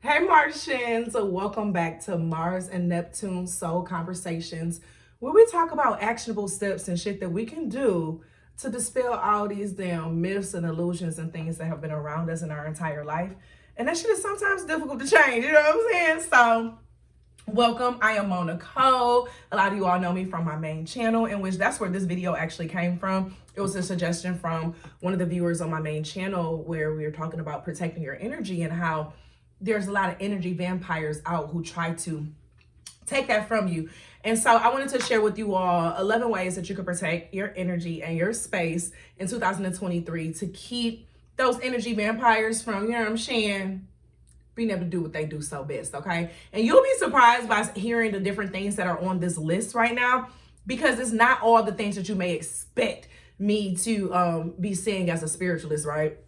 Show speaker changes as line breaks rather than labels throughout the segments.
Hey Martians, welcome back to Mars and Neptune Soul Conversations, where we talk about actionable steps and shit that we can do to dispel all these damn myths and illusions and things that have been around us in our entire life. And that shit is sometimes difficult to change, you know what I'm saying? So, welcome. I am Moe Nicole. A lot of you all know me from my main channel, in which that's where this video actually came from. It was a suggestion from one of the viewers on my main channel where we were talking about protecting your energy and how there's a lot of energy vampires out who try to take that from you. And so I wanted to share with you all 11 ways that you can protect your energy and your space in 2023 to keep those energy vampires from, you know what I'm saying, being able to do what they do so best, okay? And you'll be surprised by hearing the different things that are on this list right now, because it's not all the things that you may expect me to be seeing as a spiritualist, right?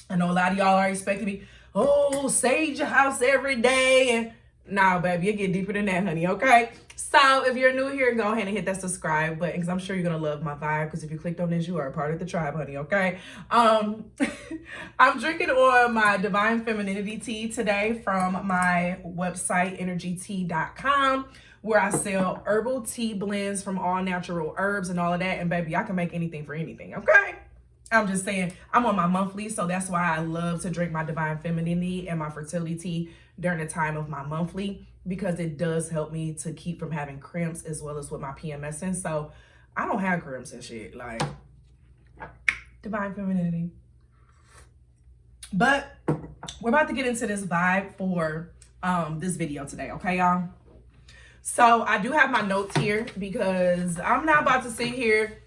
I know a lot of y'all are expecting me, oh, sage your house every day. And nah, baby, you get deeper than that, honey, okay? So if you're new here, go ahead and hit that subscribe button, because I'm sure you're going to love my vibe, because if you clicked on this, you are a part of the tribe, honey, okay? I'm drinking on my Divine Femininity tea today from my website, energytea.com, where I sell herbal tea blends from all natural herbs and all of that. And baby, I can make anything for anything, okay? I'm just saying, I'm on my monthly, so that's why I love to drink my Divine Femininity and my fertility tea during the time of my monthly, because it does help me to keep from having cramps as well as with my PMSing. So I don't have cramps and shit, like Divine Femininity. But we're about to get into this vibe for this video today, okay, y'all? So I do have my notes here, because I'm not about to sit here,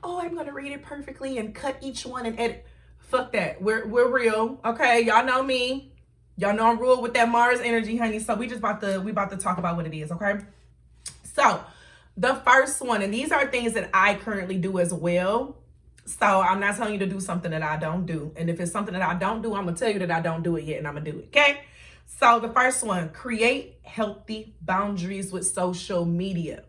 oh, I'm gonna read it perfectly and cut each one and edit. Fuck that. We're real, okay? Y'all know me. Y'all know I'm ruled with that Mars energy, honey. So we about to talk about what it is, okay? So the first one, and these are things that I currently do as well. So I'm not telling you to do something that I don't do. And if it's something that I don't do, I'm gonna tell you that I don't do it yet, and I'm gonna do it, okay? So the first one, create healthy boundaries with social media.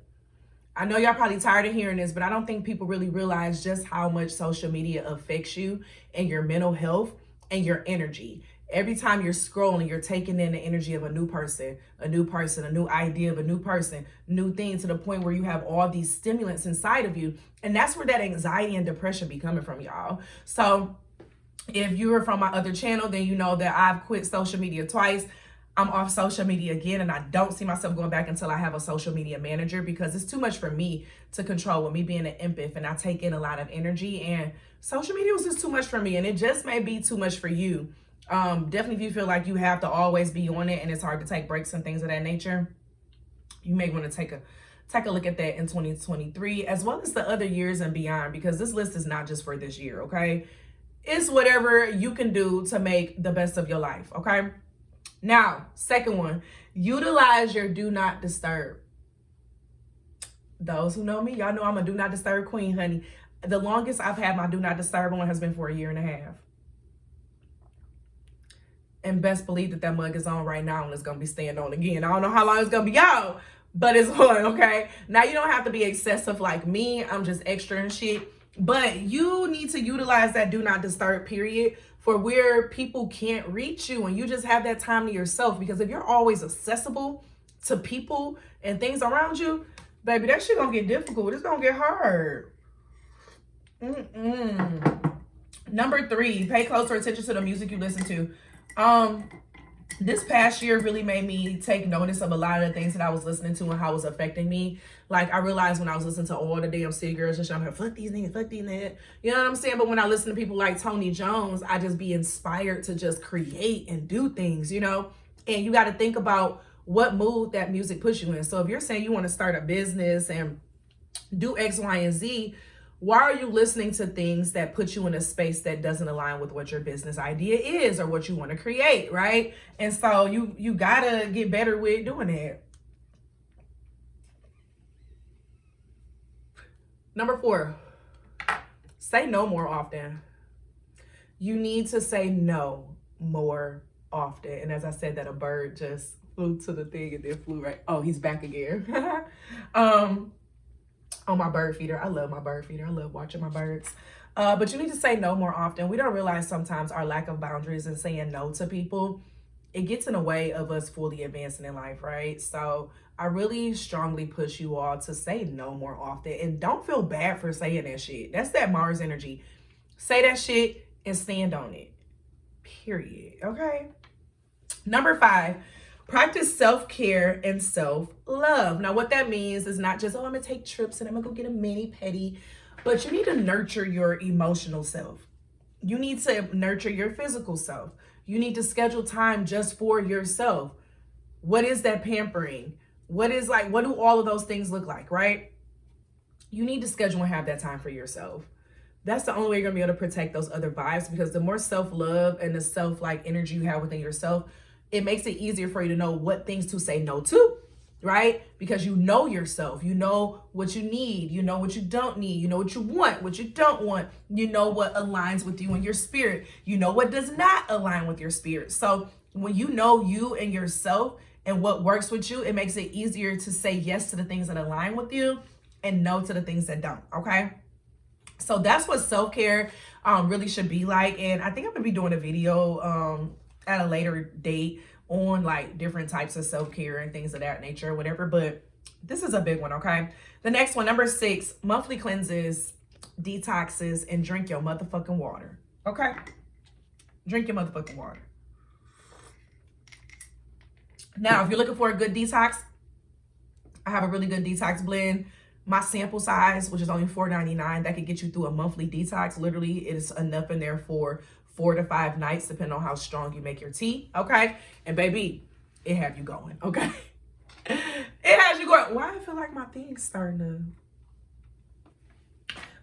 I know y'all probably tired of hearing this, but I don't think people really realize just how much social media affects you and your mental health and your energy. Every time you're scrolling, you're taking in the energy of a new person, a new idea of a new person, new thing, to the point where you have all these stimulants inside of you. And that's where that anxiety and depression be coming from, y'all. So if you were from my other channel, then you know that I've quit social media twice. I'm off social media again, and I don't see myself going back until I have a social media manager, because it's too much for me to control with me being an empath, and I take in a lot of energy, and social media was just too much for me, and it just may be too much for you. Definitely if you feel like you have to always be on it and it's hard to take breaks and things of that nature, you may want to take a look at that in 2023, as well as the other years and beyond, because this list is not just for this year, okay? It's whatever you can do to make the best of your life, okay? Now, second one, utilize your do not disturb. Those who know me, y'all know I'm a do not disturb queen, honey. The longest I've had my do not disturb on has been for 1.5 years. And best believe that mug is on right now, and it's going to be staying on again. I don't know how long it's going to be out, but it's on, okay? Now, you don't have to be excessive like me. I'm just extra and shit. But you need to utilize that do not disturb period for where people can't reach you, and you just have that time to yourself. Because if you're always accessible to people and things around you, baby, that shit gonna get difficult. It's gonna get hard. Number 3, pay closer attention to the music you listen to. This past year really made me take notice of a lot of the things that I was listening to and how it was affecting me. Like, I realized when I was listening to all the damn city girls and shit, I'm like, fuck these niggas. You know what I'm saying? But when I listen to people like Tony Jones, I just be inspired to just create and do things, you know? And you got to think about what mood that music puts you in. So if you're saying you want to start a business and do X, Y, and Z, why are you listening to things that put you in a space that doesn't align with what your business idea is or what you want to create, right? And so you gotta get better with doing that. Number 4, say no more often. You need to say no more often. And as I said that, a bird just flew to the thing and then flew right. Oh, he's back again. On my bird feeder. I love my bird feeder. I love watching my birds. But you need to say no more often. We don't realize sometimes our lack of boundaries and saying no to people it gets in the way of us fully advancing in life, right? So I really strongly push you all to say no more often, and don't feel bad for saying that shit. That's that Mars energy. Say that shit and stand on it. Period. Okay. Number 5, practice self-care and self-love. Now, what that means is not just, oh, I'm gonna take trips and I'm gonna go get a mani pedi, but you need to nurture your emotional self. You need to nurture your physical self. You need to schedule time just for yourself. What is that pampering? What do all of those things look like, right? You need to schedule and have that time for yourself. That's the only way you're gonna be able to protect those other vibes, because the more self-love and the self-like energy you have within yourself, it makes it easier for you to know what things to say no to, right? Because you know yourself, you know what you need, you know what you don't need, you know what you want, what you don't want, you know what aligns with you and your spirit, you know what does not align with your spirit. So when you know you and yourself and what works with you, it makes it easier to say yes to the things that align with you and no to the things that don't, okay? So that's what self-care really should be like. And I think I'm gonna be doing a video at a later date on like different types of self-care and things of that nature or whatever, but this is a big one, okay? The next one, number 6, monthly cleanses, detoxes, and drink your motherfucking water, okay? Drink your motherfucking water. Now, if you're looking for a good detox, I have a really good detox blend. My sample size, which is only $4.99, that could get you through a monthly detox. Literally, it is enough in there for 4 to 5 nights, depending on how strong you make your tea, okay? And baby, it have you going, okay? It has you going. Why I feel like my thing's starting to...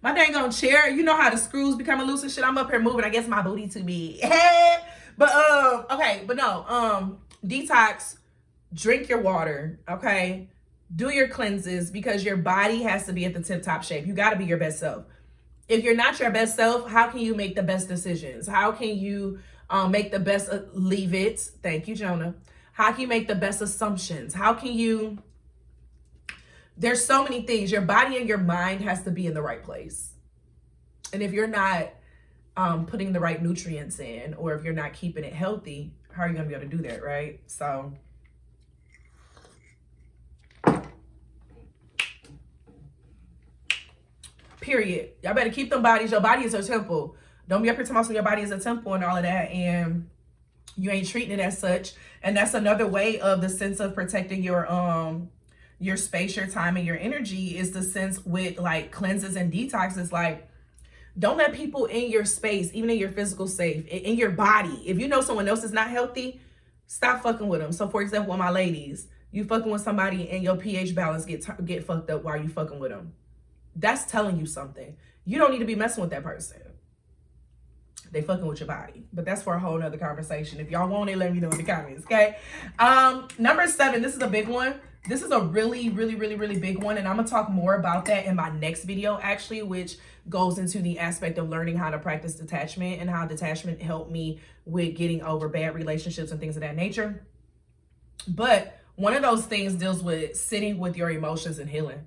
My dang on chair, you know how the screws becoming loose and shit. I'm up here moving. I guess my booty too big. But, okay, but no, detox, drink your water, okay? Do your cleanses, because your body has to be at the tip-top shape. You got to be your best self. If you're not your best self, how can you make the best decisions? How can you make the best, leave it? Thank you, Jonah. How can you make the best assumptions? How can you, there's so many things. Your body and your mind has to be in the right place. And if you're not putting the right nutrients in, or if you're not keeping it healthy, how are you going to be able to do that, right? So... period. Y'all better keep them bodies. Your body is a temple. Don't be up here talking about your body is a temple and all of that, and you ain't treating it as such. And that's another way of the sense of protecting your space, your time, and your energy, is the sense with like cleanses and detoxes. Like, don't let people in your space, even in your physical safe, in your body. If you know someone else is not healthy, stop fucking with them. So for example, with my ladies, you fucking with somebody and your pH balance get fucked up while you fucking with them. That's telling you something. You don't need to be messing with that person. They fucking with your body. But that's for a whole nother conversation. If y'all want it, let me know in the comments, okay? Number 7, this is a big one. This is a really, really, really, really big one. And I'm going to talk more about that in my next video, actually, which goes into the aspect of learning how to practice detachment and how detachment helped me with getting over bad relationships and things of that nature. But one of those things deals with sitting with your emotions and healing.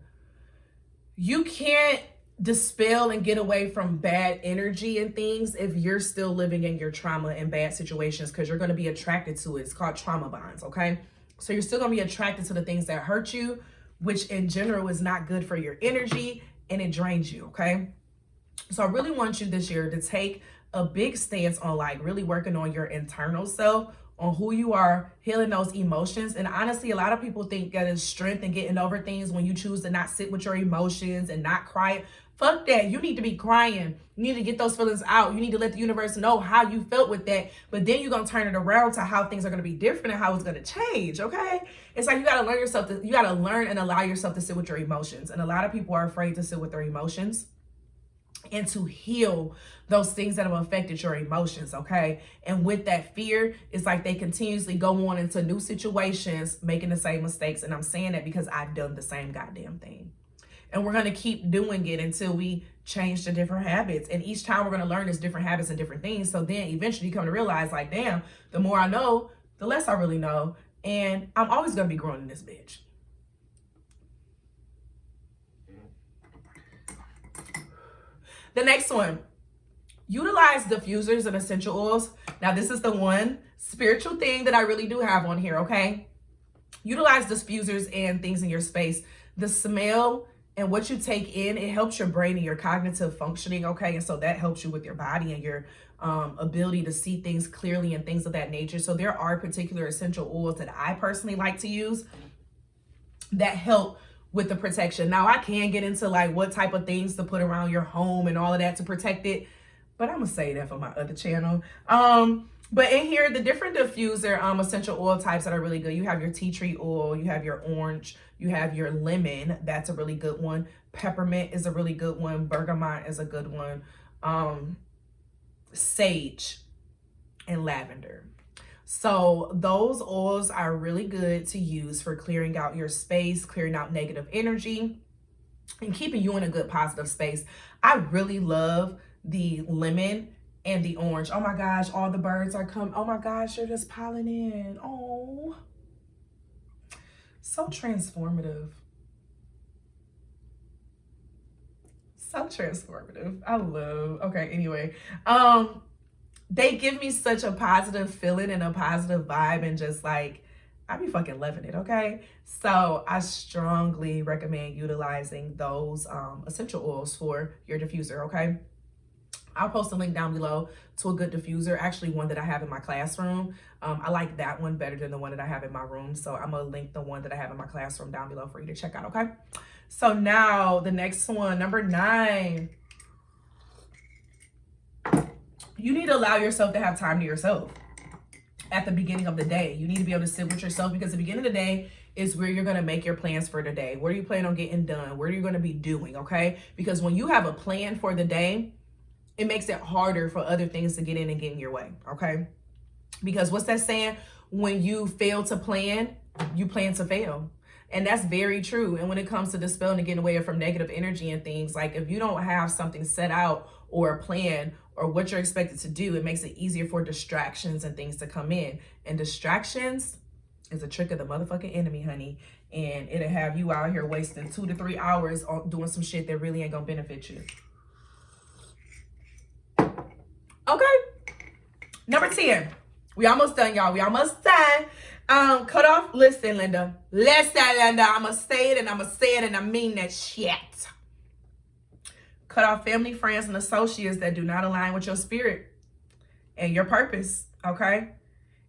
You can't dispel and get away from bad energy and things if you're still living in your trauma and bad situations, because you're going to be attracted to it. It's called trauma bonds, okay? So you're still going to be attracted to the things that hurt you, which in general is not good for your energy, and it drains you, okay? So I really want you this year to take a big stance on like really working on your internal self, on who you are, healing those emotions. And honestly, a lot of people think that it's strength and getting over things when you choose to not sit with your emotions and not cry. Fuck that. You need to be crying. You need to get those feelings out. You need to let the universe know how you felt with that. But then you're going to turn it around to how things are going to be different and how it's going to change, okay? It's like you got to learn yourself you got to learn and allow yourself to sit with your emotions. And a lot of people are afraid to sit with their emotions and to heal those things that have affected your emotions, okay? And with that fear, it's like they continuously go on into new situations, making the same mistakes. And I'm saying that because I've done the same goddamn thing. And we're going to keep doing it until we change the different habits. And each time we're going to learn there's different habits and different things. So then eventually you come to realize, like, damn, the more I know, the less I really know. And I'm always going to be growing in this bitch. The next one, utilize diffusers and essential oils. Now, this is the one spiritual thing that I really do have on here, okay? Utilize diffusers and things in your space. The smell and what you take in, it helps your brain and your cognitive functioning, okay? And so that helps you with your body and your ability to see things clearly and things of that nature. So there are particular essential oils that I personally like to use that help with the protection. Now, I can get into like what type of things to put around your home and all of that to protect it, but I'm gonna say that for my other channel. But in here, the different diffuser essential oil types that are really good. You have your tea tree oil, you have your orange, you have your lemon. That's a really good one. Peppermint is a really good one. Bergamot is a good one. Sage and lavender. So those oils are really good to use for clearing out your space, clearing out negative energy, and keeping you in a good positive space. I really love the lemon and the orange. Oh my gosh, all the birds are coming. Oh my gosh, you're just piling in. Oh, so transformative. So transformative. I love. Okay, anyway. They give me such a positive feeling and a positive vibe, and just like, I be fucking loving it, okay? So I strongly recommend utilizing those essential oils for your diffuser, okay? I'll post a link down below to a good diffuser, actually one that I have in my classroom. I like that one better than the one that I have in my room. So I'm gonna link the one that I have in my classroom down below for you to check out, okay? So now the next one, number 9. You need to allow yourself to have time to yourself at the beginning of the day. You need to be able to sit with yourself, because the beginning of the day is where you're going to make your plans for the day. What are you planning on getting done? What are you going to be doing? Okay. Because when you have a plan for the day, it makes it harder for other things to get in and get in your way. Okay. Because what's that saying? When you fail to plan, you plan to fail. And that's very true. And when it comes to dispelling and getting away from negative energy and things, like if you don't have something set out or a plan or what you're expected to do, it makes it easier for distractions and things to come in. And distractions is a trick of the motherfucking enemy, honey. And it'll have you out here wasting 2 to 3 hours on doing some shit that really ain't gonna benefit you. Okay. Number 10. We almost done, y'all. We almost done. Cut off. Listen, Linda. Listen, Linda. I'ma say it and I'ma say it and I mean that shit. Cut off family, friends, and associates that do not align with your spirit and your purpose, okay?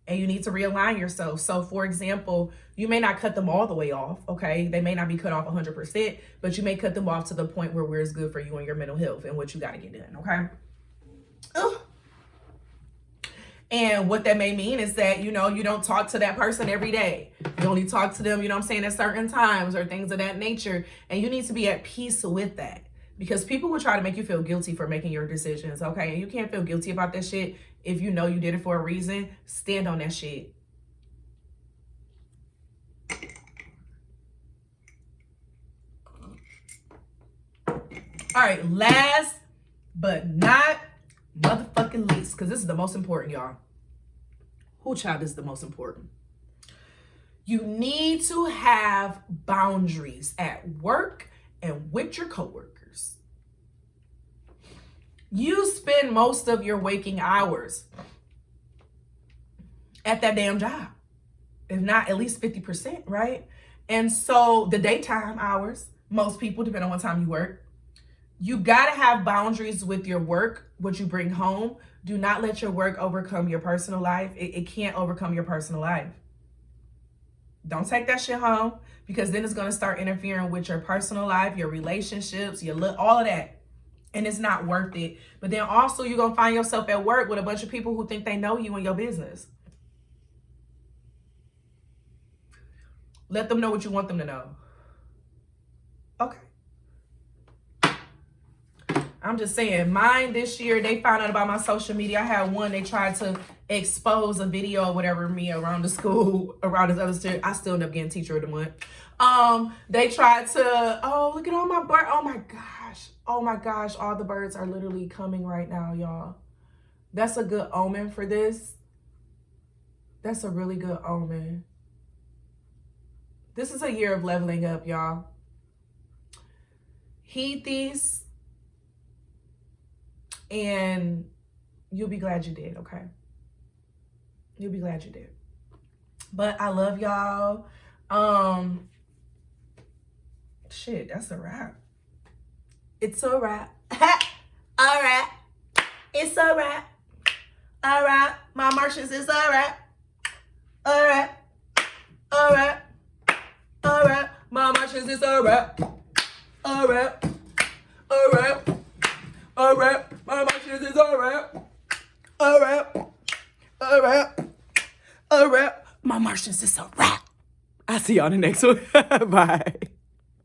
And you need to realign yourself. So, for example, you may not cut them all the way off, okay? They may not be cut off 100%, but you may cut them off to the point where it's good for you and your mental health and what you got to get done, okay? Ugh. And what that may mean is that, you know, you don't talk to that person every day. You only talk to them, you know what I'm saying, at certain times or things of that nature. And you need to be at peace with that. Because people will try to make you feel guilty for making your decisions, okay? And you can't feel guilty about that shit if you know you did it for a reason. Stand on that shit. All right, last but not motherfucking least, because this is the most important, y'all. Who child is the most important? You need to have boundaries at work and with your coworkers. You spend most of your waking hours at that damn job, if not at least 50%, right? And so the daytime hours, most people, depending on what time you work, you gotta have boundaries with your work, what you bring home. Do not let your work overcome your personal life. It can't overcome your personal life. Don't take that shit home, because then it's gonna start interfering with your personal life, your relationships, your look, all of that. And it's not worth it. But then also you're gonna find yourself at work with a bunch of people who think they know you and your business. Let them know what you want them to know. Okay. I'm just saying, mine this year, they found out about my social media. I had one, they tried to expose a video or whatever me around the school, around this other student. I still end up getting teacher of the month. They tried to, oh, look at all my birds. Oh my gosh. Oh my gosh. All the birds are literally coming right now, y'all. That's a good omen for this. That's a really good omen. This is a year of leveling up, y'all. Heed these, and you'll be glad you did, okay? You'll be glad you did. But I love y'all. Shit, that's a wrap. It's a wrap. All right. It's a wrap. All right. My Martians, it's a wrap. All right. All right. All right. My Martians, it's a wrap. All right. All right. All right. My Martians, it's a wrap. All right. All right. All right. My Martians, it's a wrap. I'll see y'all in the next one. Bye.